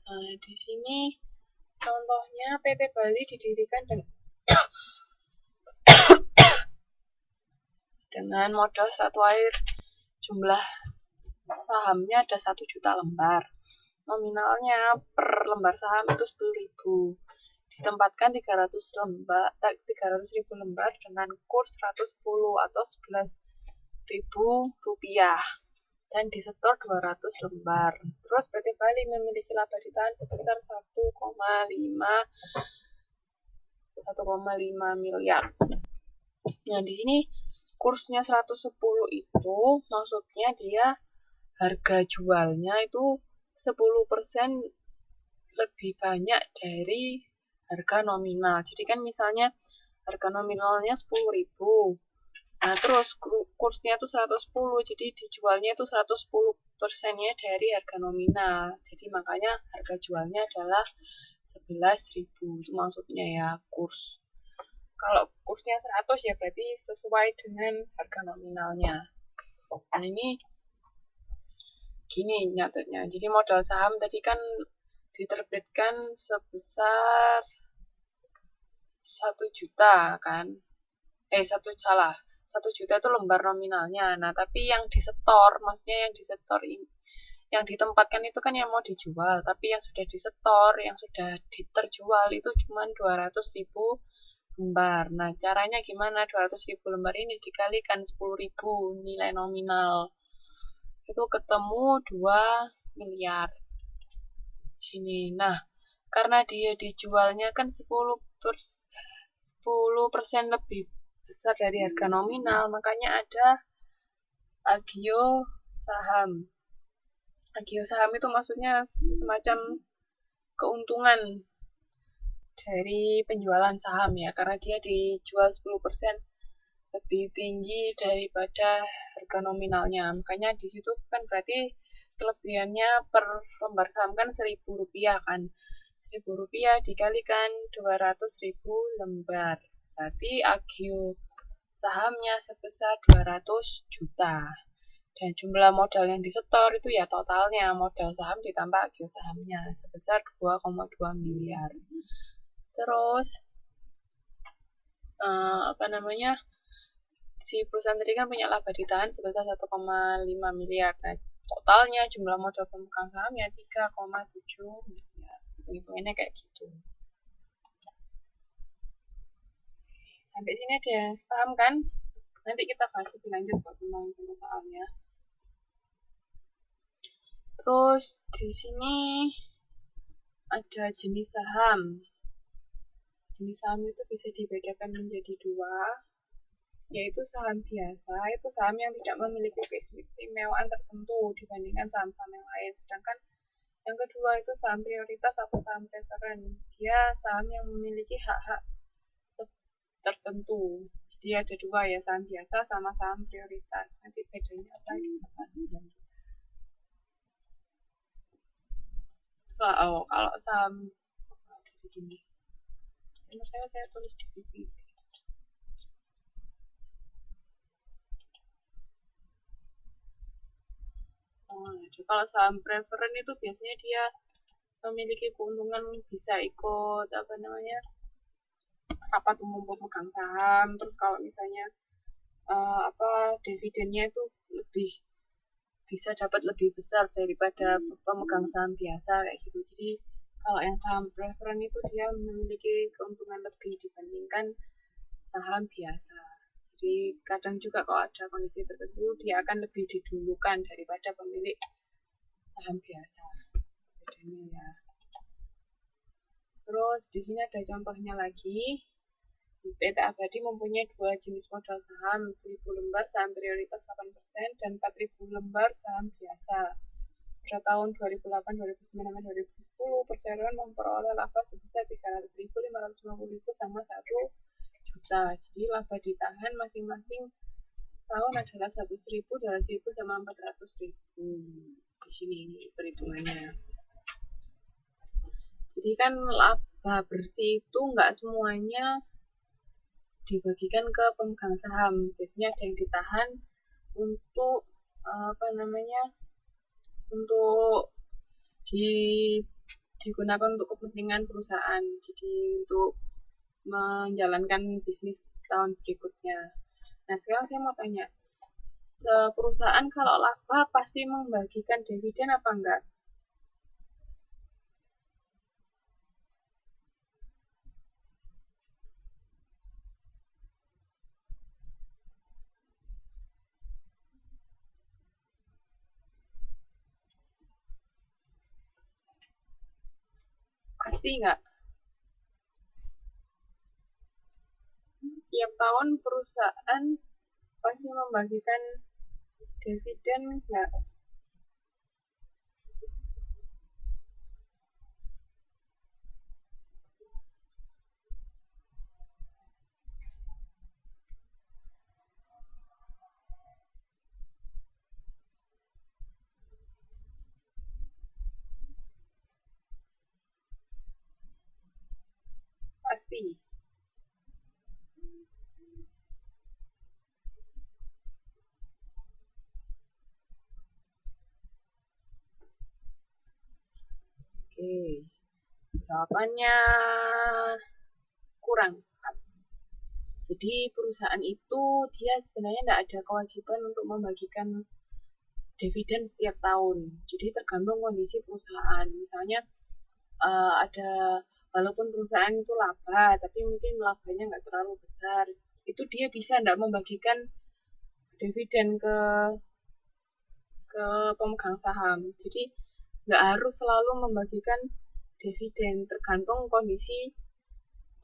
Nah, di sini contohnya PT Bali didirikan dengan modal satu air. Jumlah sahamnya ada 1 juta lembar. Nominalnya per lembar saham itu 10.000. Ditempatkan 300.000 lembar dengan kurs 110 atau 11.000 rupiah dan disetor 200 lembar. Terus PT Bali memiliki laba ditahan sebesar 1,5 miliar. Nah, di sini kursnya 110 itu maksudnya dia harga jualnya itu 10% lebih banyak dari harga nominal. Jadi kan misalnya harga nominalnya 10.000. Nah, terus kursnya itu 110, jadi dijualnya itu 110%-nya dari harga nominal. Jadi makanya harga jualnya adalah 11.000. Itu maksudnya ya, kurs. Kalau kursnya 100 ya berarti sesuai dengan harga nominalnya. Nah, ini gini nyatetnya. Jadi modal saham tadi kan diterbitkan sebesar 1 juta kan. 1 juta itu lembar nominalnya. Nah, tapi yang disetor, maksudnya yang ditempatkan itu kan yang mau dijual, tapi yang sudah disetor, yang sudah terjual itu cuma 200.000 lembar. Nah, caranya gimana? 200.000 lembar ini dikalikan 10.000 nilai nominal. Itu ketemu 2 miliar. Sini. Nah, karena dia dijualnya kan 10% lebih besar dari harga nominal, makanya ada agio saham. Agio saham itu maksudnya semacam keuntungan dari penjualan saham ya, karena dia dijual 10% lebih tinggi daripada harga nominalnya. Makanya di situ kan berarti kelebihannya per lembar saham kan 1.000 rupiah kan. 1.000 rupiah dikalikan 200.000 lembar. Berarti agio sahamnya sebesar 200 juta. Dan jumlah modal yang disetor itu ya totalnya modal saham ditambah agio sahamnya sebesar 2,2 miliar. Terus si perusahaan tadi kan punya laba ditahan sebesar 1,5 miliar. Nah, totalnya jumlah modal pemegang saham ya 3,7 miliar. Hitung-hitungannya kayak gitu. Sampai sini ada paham kan? Nanti kita bahas lebih lanjut buat tentang soalnya. Terus di sini ada jenis saham. Jenis saham itu bisa dibedakan menjadi 2, yaitu saham biasa, itu saham yang tidak memiliki keistimewaan tertentu dibandingkan saham-saham yang lain. Sedangkan yang kedua itu saham prioritas atau saham preferen. Dia saham yang memiliki hak-hak tertentu. Jadi ada 2 ya, saham biasa sama saham prioritas. Nanti bedanya apa kita bahas selanjutnya. Kalau saham di sini, saya tulis di PPT. Kalau saham preferen itu biasanya dia memiliki keuntungan bisa ikut rapat umum pemegang saham. Terus kalau misalnya dividennya itu lebih bisa dapat lebih besar daripada pemegang saham biasa kayak gitu. Jadi kalau yang saham preferen itu dia memiliki keuntungan lebih dibandingkan saham biasa. Jadi kadang juga kalau ada kondisi tertentu dia akan lebih didulukan daripada pemilik saham biasa. Bedanya ya. Terus di sini ada contohnya lagi. PT Abadi mempunyai 2 jenis modal saham, 1.000 lembar saham prioritas 8% dan 4.000 lembar saham biasa. Pada tahun 2008, 2009, dan 2010, perseroan memperoleh laba sebesar 300.000, 550.000 sama 1 juta. Jadi laba ditahan masing-masing tahun adalah 100.000, 200.000 sama 400.000. Di sini ini perhitungannya. Jadi kan laba bersih itu nggak semuanya dibagikan ke pemegang saham. Biasanya ada yang ditahan untuk untuk digunakan untuk kepentingan perusahaan, jadi untuk menjalankan bisnis tahun berikutnya. Nah, sekarang saya mau tanya, perusahaan kalau laba pasti membagikan dividen apa enggak? Pasti enggak? Tiap tahun perusahaan pasti membagikan dividen enggak? Pasti. Oke, jawabannya kurang. Jadi perusahaan itu dia sebenarnya tidak ada kewajiban untuk membagikan dividen setiap tahun. Jadi tergantung kondisi perusahaan. Misalnya ada walaupun perusahaan itu laba, tapi mungkin labanya nggak terlalu besar, itu dia bisa tidak membagikan dividen ke pemegang saham. Jadi nggak harus selalu membagikan dividen, tergantung kondisi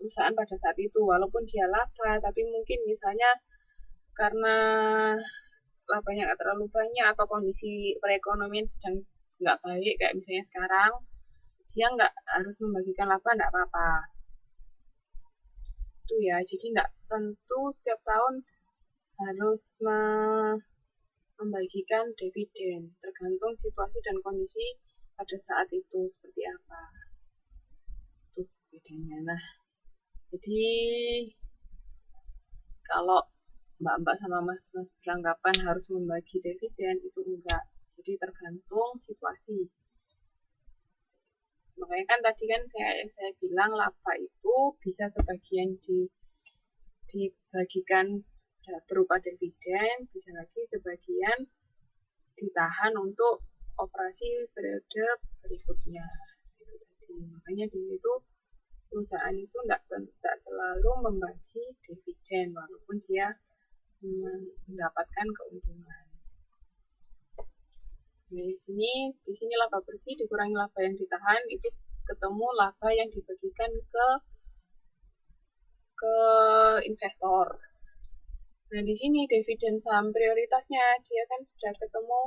perusahaan pada saat itu. Walaupun dia laba, tapi mungkin misalnya karena labanya nggak terlalu banyak atau kondisi perekonomian sedang nggak baik kayak misalnya sekarang, dia nggak harus membagikan laba, nggak apa-apa. Itu ya, jadi nggak tentu setiap tahun harus membagikan dividen, tergantung situasi dan kondisi pada saat itu seperti apa. Itu bedanya. Nah, jadi kalau mbak-mbak sama mas-mas beranggapan harus membagi dividen, itu enggak. Jadi tergantung situasi. Makanya kan tadi kan kayak yang saya bilang, laba itu bisa sebagian dibagikan berupa dividen, bisa lagi sebagian ditahan untuk operasi periode berikutnya. Itu tadi. Makanya di situ perusahaan itu tidak selalu membagi dividen walaupun dia mendapatkan keuntungan. Nah, di sini laba bersih dikurangi laba yang ditahan, itu ketemu laba yang dibagikan ke investor. Nah, di sini dividen saham prioritasnya dia kan sudah ketemu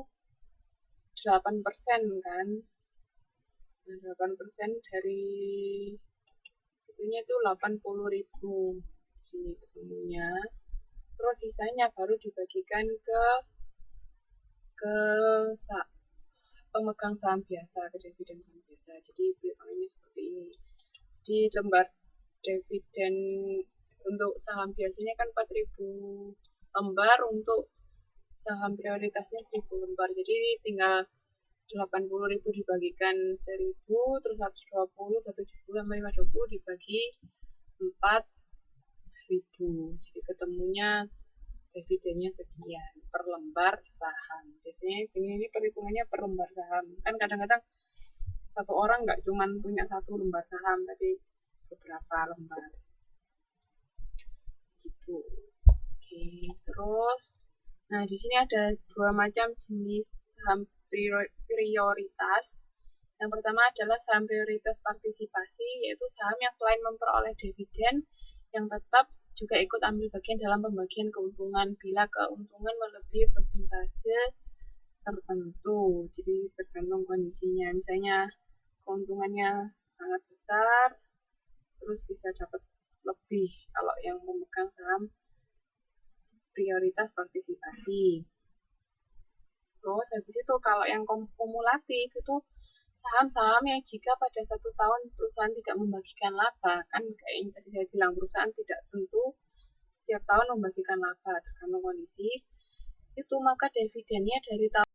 8% kan. Nah, 8% dari itunya itu 80.000 sini ketemunya. Terus sisanya baru dibagikan ke pemegang saham biasa, ke dividen saham biasa. Jadi hitungannya seperti ini. Di lembar dividen untuk saham biasanya kan 4.000 lembar, untuk saham prioritasnya 1.000 lembar. Jadi tinggal 80.000 dibagikan 1.000, terus 120, 170, sama 520 dibagi 4.000. Jadi ketemunya dividennya sekian per lembar saham. Biasanya ini perhitungannya per lembar saham. Kan kadang-kadang satu orang nggak cuma punya satu lembar saham, tapi beberapa lembar. Gitu. Oke, terus nah di sini ada dua macam jenis saham prioritas. Yang pertama adalah saham prioritas partisipasi, yaitu saham yang selain memperoleh dividen, yang tetap juga ikut ambil bagian dalam pembagian keuntungan bila keuntungan melebihi persentase tertentu. Jadi tergantung kondisinya. Misalnya keuntungannya sangat besar, terus bisa dapat lebih kalau yang memegang saham prioritas partisipasi. Terus habis itu kalau yang kumulatif itu saham-saham yang jika pada satu tahun perusahaan tidak membagikan laba, kan kayak yang tadi saya bilang, perusahaan tidak tentu setiap tahun membagikan laba, tergantung kondisi, itu maka dividennya dari tahun